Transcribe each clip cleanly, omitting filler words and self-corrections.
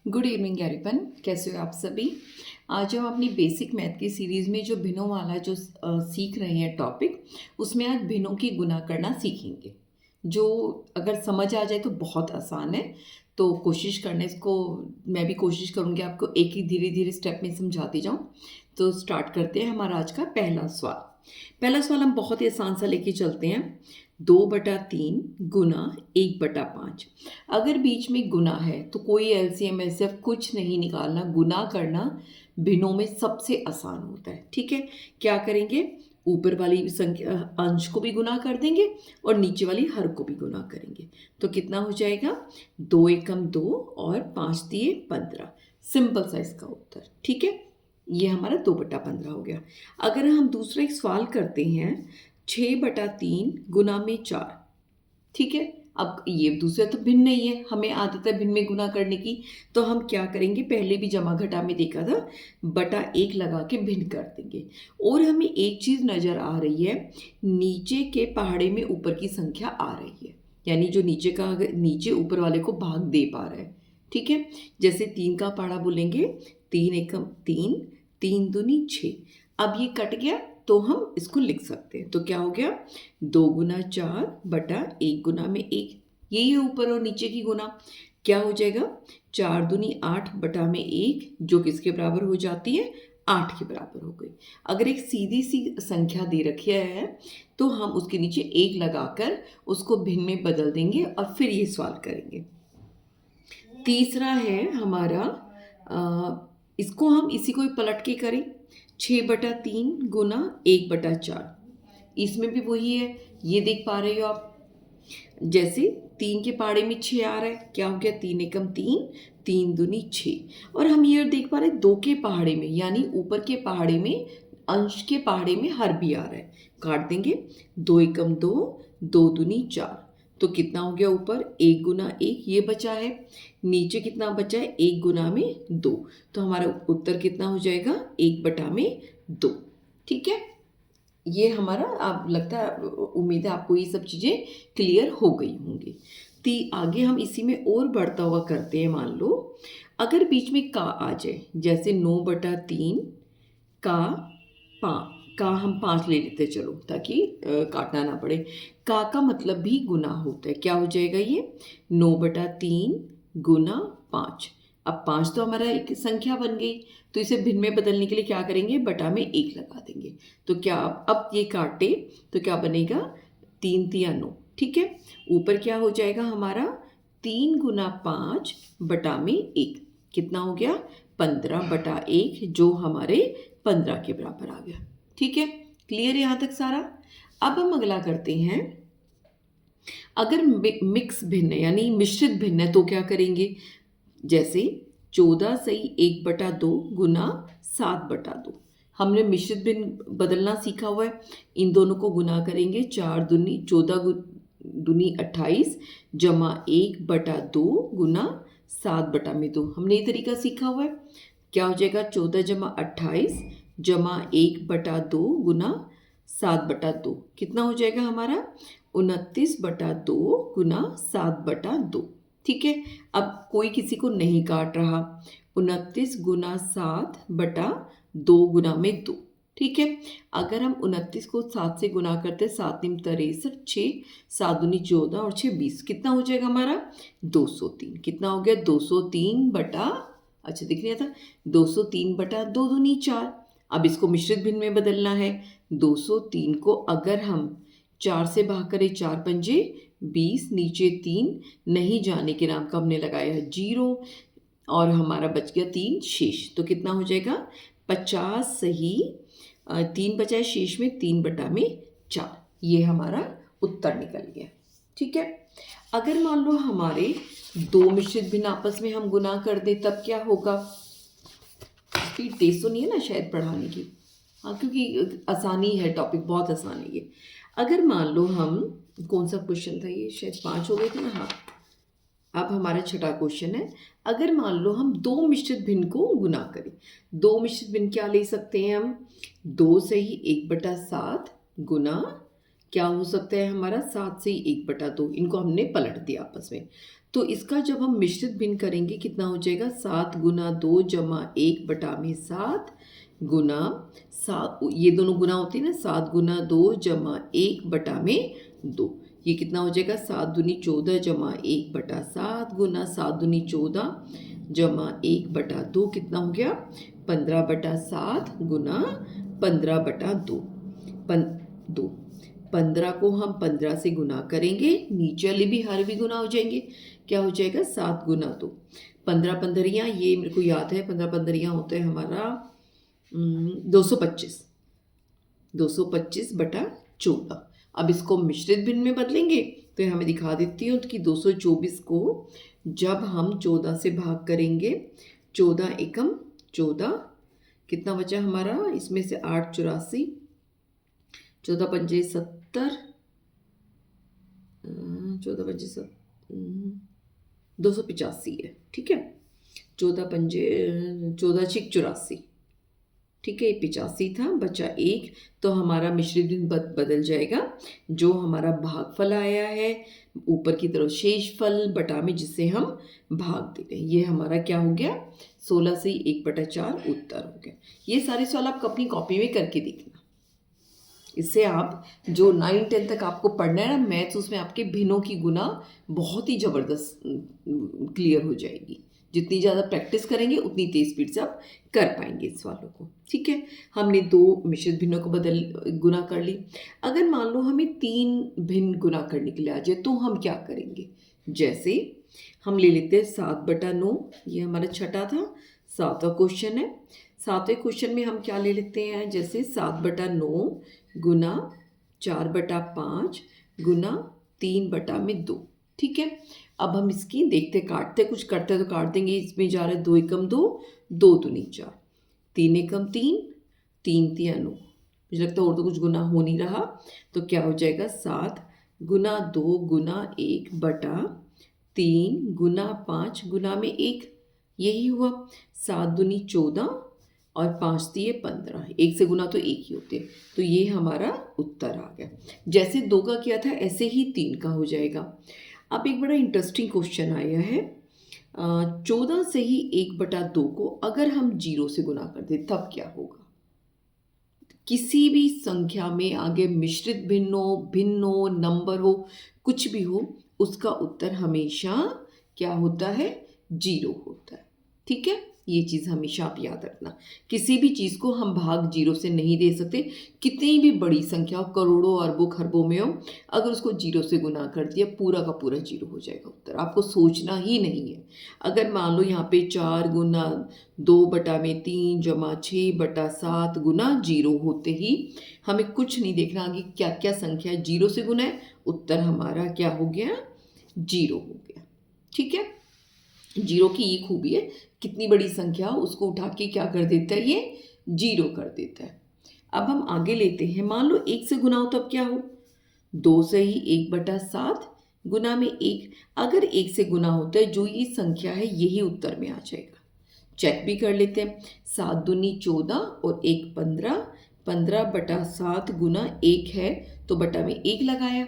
Good evening everyone, कैसे हो आप सभी। आज हम अपनी बेसिक मैथ की सीरीज़ में जो भिन्नों वाला जो सीख रहे हैं टॉपिक, उसमें आज भिन्नों की गुना करना सीखेंगे। जो अगर समझ आ जाए तो बहुत आसान है, तो कोशिश करना इसको। मैं भी कोशिश करूँगी आपको एक ही धीरे धीरे स्टेप में समझाती जाऊँ। तो स्टार्ट करते हैं हमारा आज का पहला सवाल। पहला सवाल हम बहुत ही आसान सा लेके चलते हैं। 2/3 गुना 1/5। अगर बीच में गुना है तो कोई एलसीएम एसएफ कुछ नहीं निकालना, गुना करना भिन्नों में सबसे आसान होता है। ठीक है, क्या करेंगे, ऊपर वाली संख्या अंश को भी गुना कर देंगे और नीचे वाली हर को भी गुना करेंगे। तो कितना हो जाएगा, 2 एकम 2 और 5 दिए 15। सिंपल सा इसका उत्तर। ठीक है, ये हमारा 2/15 हो गया। अगर हम दूसरा एक सवाल करते हैं, 6/3 गुना में 4। ठीक है, अब ये दूसरा तो भिन्न नहीं है, हमें आदत है भिन्न में गुना करने की। तो हम क्या करेंगे, पहले भी जमा घटा में देखा था, बटा 1 लगा के भिन्न कर देंगे। और हमें एक चीज़ नज़र आ रही है, नीचे के पहाड़े में ऊपर की संख्या आ रही है, यानी जो नीचे का नीचे ऊपर वाले को भाग दे पा रहा है। ठीक है, जैसे 3 का पहाड़ा बोलेंगे, 3 एकम 3, 3 दूनी 6। अब ये कट गया तो हम इसको लिख सकते हैं। तो क्या हो गया, 2 गुना 4 बटा 1 गुना में 1। यही है ऊपर और नीचे की गुना। क्या हो जाएगा, 4 दूनी 8 बटा में 1, जो किसके बराबर हो जाती है, 8 के बराबर हो गई। अगर एक सीधी सी संख्या दे रखी है तो हम उसके नीचे 1 लगाकर उसको भिन्न में बदल देंगे और फिर ये सवाल करेंगे। तीसरा है हमारा, इसको हम इसी को ही पलट के करें, 6/3 गुना 1/4। इसमें भी वही है, ये देख पा रहे हो आप। जैसे 3 के पहाड़े में 6 आ रहा है, क्या हो गया, 3 एकम 3, 3 दूनी 6। और हम ये देख पा रहे हैं 2 के पहाड़े में, यानी ऊपर के पहाड़े में अंश के पहाड़े में हर भी आ रहा है। काट देंगे, 2 एकम 2, 2 दूनी 4। तो कितना हो गया, ऊपर 1 गुना 1 ये बचा है, नीचे कितना बचा है, 1 गुना में 2। तो हमारा उत्तर कितना हो जाएगा, 1/2। ठीक है, ये हमारा, आप लगता है, उम्मीद है आपको ये सब चीज़ें क्लियर हो गई होंगी। आगे हम इसी में और बढ़ता हुआ करते हैं। मान लो अगर बीच में का आ जाए, जैसे 9/3 का 5, का हम 5 ले लेते, चलो ताकि काटना ना पड़े। का मतलब भी गुना होता है। क्या हो जाएगा ये, 9/3 गुना 5। अब 5 तो हमारा एक संख्या बन गई, तो इसे भिन्न में बदलने के लिए क्या करेंगे, बटा में 1 लगा देंगे। तो क्या अब ये काटे तो क्या बनेगा, 3 तिया 9। ठीक है, ऊपर क्या हो जाएगा हमारा, 3 गुना 5 बटा में 1। कितना हो गया, 15/1, जो हमारे 15 के बराबर आ गया। ठीक है, क्लियर है यहाँ तक सारा। अब हम अगला करते हैं, अगर मिक्स भिन्न है यानी मिश्रित भिन्न है तो क्या करेंगे। जैसे 14 सही 1/2 गुना 7/2। हमने मिश्रित भिन्न बदलना सीखा हुआ है, इन दोनों को गुना करेंगे, 4 दूनी 14 दूनी 28 जमा 1/2 गुना 7/2। हमने ये तरीका सीखा हुआ है। क्या हो जाएगा, 14 जमा 28 जमा 1/2 गुना 7/2। कितना हो जाएगा हमारा, 29/2 गुना 7/2। ठीक है, अब कोई किसी को नहीं काट रहा, 29 गुना 7/2 गुना में 2। ठीक है, अगर हम 29 को 7 से गुना करते, 7 निम 63, 6 7 दूनी 14 और 6 20। कितना हो जाएगा हमारा, 203। कितना हो गया, 203 बटा, अच्छा दिख रहा था, 203/2 दूनी 4। अब इसको मिश्रित भिन्न में बदलना है। 203 को अगर हम 4 से भाग करें, 4 पंजे 20, नीचे 3 नहीं जाने के नाम का हमने लगाया है 0, और हमारा बच गया 3 शेष। तो कितना हो जाएगा, 50 सही 3 बचा है, शेष में 3/4। ये हमारा उत्तर निकल गया। ठीक है, अगर मान लो हमारे दो मिश्रित भिन्न आपस में हम गुना कर दे, तब क्या होगा। स्पीड तेज तो नहीं है ना शायद पढ़ाने की, हाँ, क्योंकि आसानी है, टॉपिक बहुत आसान है ये। अगर मान लो हम, कौन सा क्वेश्चन था ये, शायद 5 हो गए थे ना, हाँ। अब हमारा छठा क्वेश्चन है, अगर मान लो हम 2 मिश्रित भिन्न को गुना करें। 2 मिश्रित भिन्न क्या ले सकते हैं हम, 2 सही 1/7 गुना क्या हो सकता है हमारा, 7 से 1/2। इनको हमने पलट दिया आपस में, तो इसका जब हम मिश्रित भिन्न करेंगे कितना हो जाएगा, 7 गुना 2 जमा 1 बटा में 7 गुना 7, ये दोनों गुना होते हैं ना, 7 गुना 2 जमा 1 बटा में 2, ये कितना हो जाएगा 7 दूनी 14 जमा 1 बटा 7 गुना 7 दूनी 14 जमा 1 बटा 2, कितना हो गया 15 बटा 7 गुना 15 बटा 2। 15 को हम 15 से गुना करेंगे, नीचे वाले भी हर भी गुना हो जाएंगे, क्या हो जाएगा 7 गुना 2, 15 पंद्रहियाँ, ये मेरे को याद है 15 पंद्रहियाँ होता है हमारा 225, 225 बटा 14। अब इसको मिश्रित भिन्न में बदलेंगे तो हमें दिखा देती हूँ कि 224 को जब हम 14 से भाग करेंगे, 14 एकम 14, कितना बचा हमारा, इसमें से 8 84, 14 पंजे 70, 14 पंजे 285 है, ठीक है, 14 पंजे 14 छिक 84, ठीक है, ये 85 था, बचा 1, तो हमारा मिश्रित भिन्न बदल जाएगा, जो हमारा भागफल आया है ऊपर की तरफ शेषफल बटा में जिसे हम भाग दे रहे हैं, ये हमारा क्या हो गया 16 से 1/4 उत्तर हो गया। ये सारे सवाल आप अपनी कॉपी में करके देखना, इससे आप जो 9-10 तक आपको पढ़ना है ना मैथ्स, उसमें आपके भिन्नों की गुना बहुत ही ज़बरदस्त क्लियर हो जाएगी। जितनी ज़्यादा प्रैक्टिस करेंगे उतनी तेज़ स्पीड से आप कर पाएंगे इस सवालों को, ठीक है। हमने 2 मिश्रित भिन्नों को गुना कर ली। अगर मान लो हमें 3 भिन्न गुना करने के लिए आ जाए तो हम क्या करेंगे, जैसे हम ले लेते हैं 7/9, ये हमारा छठा था, 7वां क्वेश्चन है। 7वें क्वेश्चन में हम क्या ले लेते हैं, जैसे 7/9 गुना 4/5 गुना 3/2, ठीक है। अब हम इसकी देखते काटते, कुछ करते तो काट देंगे, इसमें जा रहा है 2 एकम 2, 2 दूनी 4, 3 एकम 3, 3 तिया 9, मुझे लगता है और तो कुछ गुना हो नहीं रहा, तो क्या हो जाएगा 7 गुना 2 गुना 1 बटा 3 गुना 5 गुना में 1, यही हुआ, 7 दूनी 14 और 5 तिये 15, 1 से गुना तो 1 ही होते, तो ये हमारा उत्तर आ गया। जैसे 2 का किया था ऐसे ही 3 का हो जाएगा। अब एक बड़ा इंटरेस्टिंग क्वेश्चन आया है, 14 से ही 1/2 को अगर हम 0 से गुना कर दें तब क्या होगा। किसी भी संख्या में आगे मिश्रित भिन्न हो, भिन्न हो, नंबर हो, कुछ भी हो, उसका उत्तर हमेशा क्या होता है 0 होता है, ठीक है। ये चीज़ हमेशा आप याद रखना, किसी भी चीज़ को हम भाग 0 से नहीं दे सकते, कितनी भी बड़ी संख्या हो, करोड़ों अरबों खरबों में हो, अगर उसको 0 से गुना कर दिया पूरा का पूरा 0 हो जाएगा उत्तर, आपको सोचना ही नहीं है। अगर मान लो यहाँ पे 4 गुना 2/3 जमा 6/7 गुना 0 होते ही हमें कुछ नहीं देखना आगे क्या क्या संख्या 0 से गुना है, उत्तर हमारा क्या हो गया 0 हो गया, ठीक है। 0 की ये खूबी है, कितनी बड़ी संख्या हो उसको उठा के क्या कर देता है, ये 0 कर देता है। अब हम आगे लेते हैं, मान लो 1 से गुना हो तब क्या हो, 2 से ही 1/7 गुना में 1, अगर 1 से गुना होता है जो ये संख्या है यही उत्तर में आ जाएगा। चेक भी कर लेते हैं, 7 दूनी 14 और 1 15, 15/7 गुना 1 है तो बटा में 1 लगाया,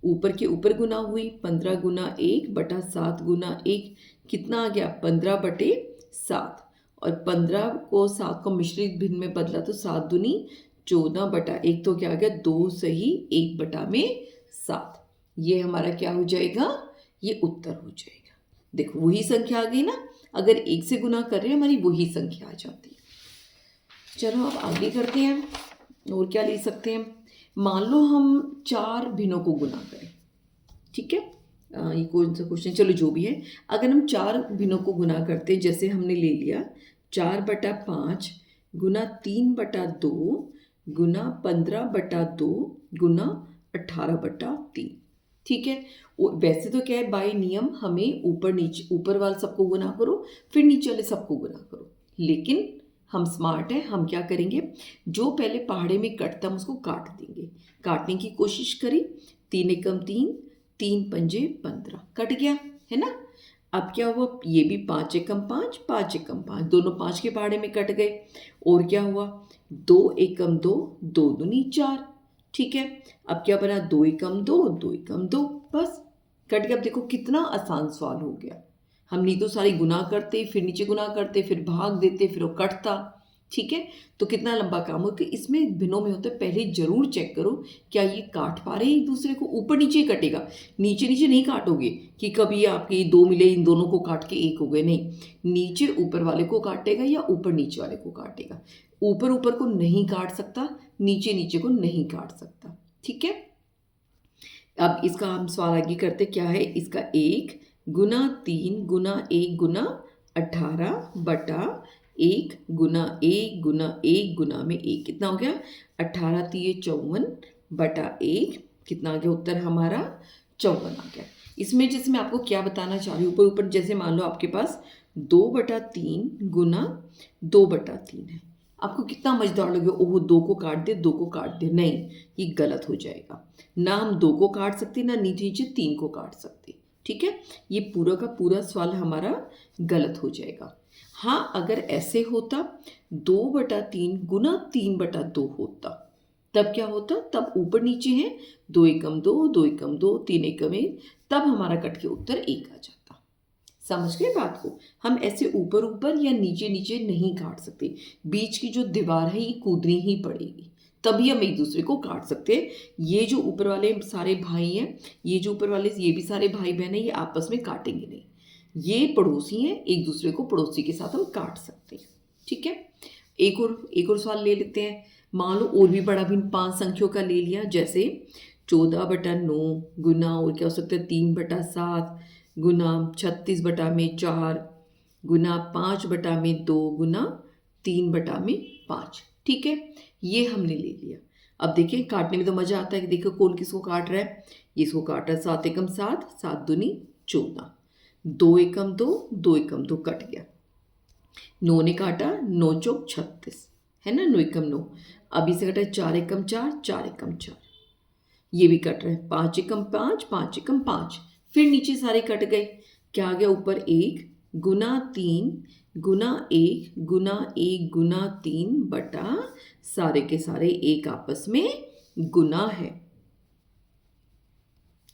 ऊपर के ऊपर गुना हुई, 15 गुना 1/7 गुना 1 कितना आ गया 15/7, और 15 को 7 को मिश्रित भिन्न में बदला तो 7 दूनी 14/1, तो क्या आ गया 2 सही 1/7, ये हमारा क्या हो जाएगा, ये उत्तर हो जाएगा। देखो वही संख्या आ गई ना, अगर 1 से गुना कर रहे हैं हमारी वही संख्या आ जाती है। चलो अब आगे करते हैं, और क्या ले सकते हैं, मान लो हम 4 भिन्नों को गुना करें, ठीक है, ये कौन सा क्वेश्चन, चलो जो भी है, अगर हम 4 भिन्नों को गुना करते हैं, जैसे हमने ले लिया 4/5 गुना 3/2 गुना 15/2 गुना 18/3, ठीक है। वैसे तो क्या है, बाय नियम हमें ऊपर नीचे, ऊपर वाले सबको गुना करो फिर नीचे वाले सबको गुना करो, लेकिन हम स्मार्ट हैं, हम क्या करेंगे, जो पहले पहाड़े में कटता हम उसको काट देंगे, काटने की कोशिश करी, 3 एकम 3, 3 पंजे 15, कट गया है ना। अब क्या हुआ, ये भी 5 एकम 5, 5 एकम 5, दोनों 5 के पहाड़े में कट गए, और क्या हुआ 2 एकम 2, 2 दूनी 4, ठीक है। अब क्या बना 2 एकम 2, 2 एकम 2, बस कट गया। अब देखो कितना आसान सवाल हो गया। हम नहीं तो सारी गुना करते, फिर नीचे गुना करते, फिर भाग देते, फिर वो कटता। ठीक है, तो कितना लंबा काम हो कि इसमें भिन्नों में होता है। पहले जरूर चेक करो क्या ये काट पा रहे हैं एक दूसरे को। ऊपर नीचे ही कटेगा, नीचे नीचे नहीं काटोगे कि कभी आपके दो मिले इन दोनों को काट के एक हो गए, नहीं। नीचे ऊपर वाले को काटेगा या ऊपर नीचे वाले को काटेगा। ऊपर ऊपर को नहीं काट सकता, नीचे नीचे को नहीं काट सकता। ठीक है, अब इसका हम सवाल आगे करते क्या है। इसका 1 गुना 3 गुना 1 गुना 1 गुना 1 गुना में 1 कितना हो गया? 18 3 54/1 कितना आ गया उत्तर हमारा? 54 आ गया। इसमें जैसे मैं आपको क्या बताना चाह रही हूँ, ऊपर ऊपर जैसे मान लो आपके पास 2/3 गुना 2/3 है। आपको कितना मजेदार लगे, ओह 2 को काट दे, 2 को काट दे, नहीं, ये गलत हो जाएगा। ना हम 2 को काट सकते, ना नीचे नीचे 3 को काट सकते। ठीक है, ये पूरा का पूरा सवाल हमारा गलत हो जाएगा। हाँ, अगर ऐसे होता 2/3 गुना 3/2 होता, तब क्या होता? तब ऊपर नीचे है, 2 एकम 2, 2 एकम 2, 3 एकम 1, तब हमारा कट के उत्तर 1 आ जाता। समझ गए बात को? हम ऐसे ऊपर ऊपर या नीचे नीचे नहीं काट सकते। बीच की जो दीवार है ये कूदनी ही पड़ेगी, तभी हम एक दूसरे को काट सकते हैं। ये जो ऊपर वाले सारे भाई हैं, ये जो ऊपर वाले ये भी सारे भाई बहन हैं, ये आपस में काटेंगे नहीं। ये पड़ोसी हैं, एक दूसरे को पड़ोसी के साथ हम काट सकते हैं। ठीक है, एक और सवाल ले लेते हैं। मान लो और भी बड़ा भी 5 संख्याओं का ले लिया, जैसे 14/9 गुना और क्या हो सकता है 3/7 गुना 36/4 गुना 5/2 गुना 3/5। ठीक है, ये हमने ले लिया। अब देखिए काटने में तो मज़ा आता है कि देखो कौन किसको काट रहा है। इसको काट रहा है 7 एकम 7, 7 दूनी 14, 2 एकम 2, 2 एकम 2 कट गया। 9 ने काटा, 9 चौक 36 है ना, 9 एकम 9। अब इसे कटा 4 एकम 4, 4 एकम 4, ये भी कट रहा है 5 एकम 5, 5 एकम 5। फिर नीचे सारे कट गए, क्या आ गया ऊपर? 1 गुना 3 गुना 1 गुना 1 गुना 3 बटा सारे के सारे एक आपस में गुना है।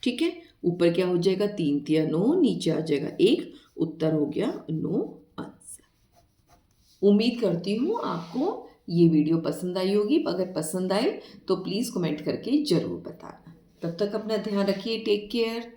ठीक है, ऊपर क्या हो जाएगा? 3 तिया 9, नीचे आ जाएगा 1, उत्तर हो गया 9 आंसर। उम्मीद करती हूँ आपको ये वीडियो पसंद आई होगी। अगर पसंद आए तो प्लीज़ कमेंट करके ज़रूर बताना। तब तक अपना ध्यान रखिए, टेक केयर।